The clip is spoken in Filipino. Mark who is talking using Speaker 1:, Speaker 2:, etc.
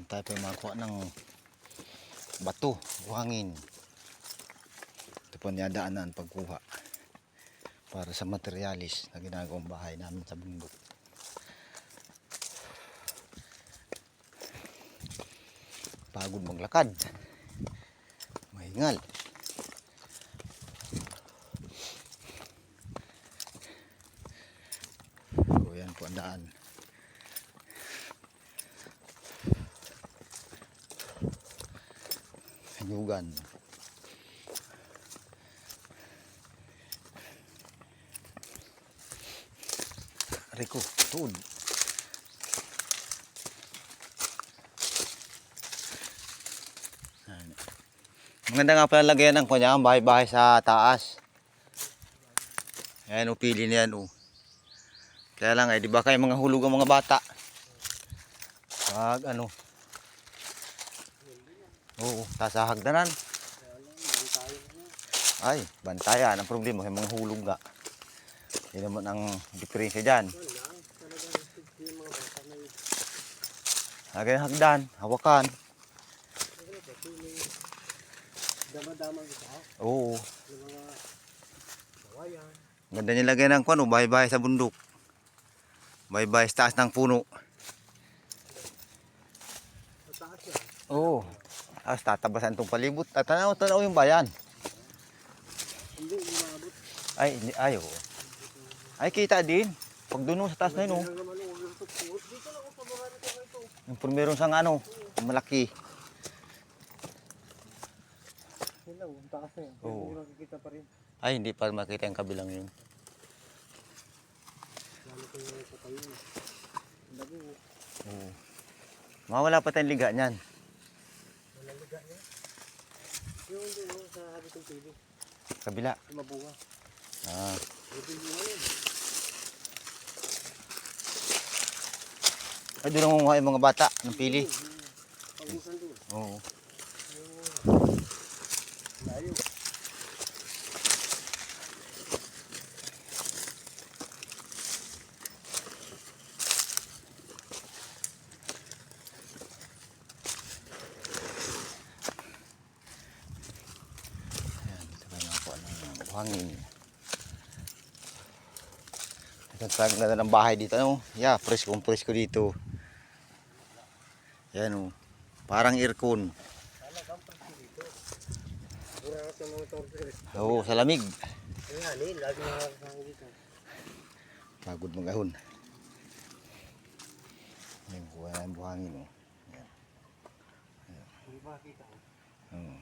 Speaker 1: tayo pa makuha ng bato, buhangin. Ito po niyadaanan pagkuha para sa materialis na ginagawang bahay namin sa bundok. Pagod maglakad, mahingal. So yan po ang daan. Hanyugan. Riko, tuod. Maganda nga pala lagyan ng kanya, bahay-bahay sa taas. Ayan, upili niyan. Kaya lang di ba kayo mga hulog ang mga bata? Pag ano. Oo, sa hagdanan. Ay, bantayan. Ang problema kay mga hulog nga. Hindi naman ang diferensya dyan. Lagyan ng hagdan, hawakan.
Speaker 2: Dama-dama ito.
Speaker 1: Oo.
Speaker 2: Yung mga kawayan.
Speaker 1: Ganda niya lagyan ng kuano, bahay-bahay sa bundok. Bahay-bahay sa taas ng puno.
Speaker 2: Sa taas yan.
Speaker 1: Oo. Tapos tatabasan itong palibot. Tanaw-tanaw yung bayan.
Speaker 2: Hindi, umabot.
Speaker 1: Ay, hindi, ay, oo. Ay, kita din. Pag doon sa taas na yun,
Speaker 2: Dito na ako sa bahay ko ito.
Speaker 1: yung primerong sang ano, malaki.
Speaker 2: Yun lang, ang taas na yan.
Speaker 1: Oo.
Speaker 2: Hindi makikita pa rin.
Speaker 1: Ay, hindi pa makita yung kabilang yun.
Speaker 2: Lalo ko yung patayo na. Ang dami mo.
Speaker 1: Oo. Mawala pa tayong liga niyan.
Speaker 2: Walang liga niya. Yung doon sa habit ng pili.
Speaker 1: Kabila.
Speaker 2: Yung mabunga.
Speaker 1: Ah.
Speaker 2: Ito yung bunga yun.
Speaker 1: Ay, doon nangunguha yung mga bata ng pili.
Speaker 2: Pagusan doon.
Speaker 1: Oo.
Speaker 2: Layo.
Speaker 1: Ayan, dito kayo nakuha ng buhangin. Ang ganda ng bahay dito, ano? Yeah, presko dito. Yan, parang aircon.
Speaker 2: Talagang presko dito. Burangat ng mga torture.
Speaker 1: Oo, sa lamig.
Speaker 2: Ayan, lagi na nakakasama dito.
Speaker 1: Pagod magahon. Ayan, kuha na yung buhangin. Ayan.
Speaker 2: Hindi ba kita?
Speaker 1: Oo.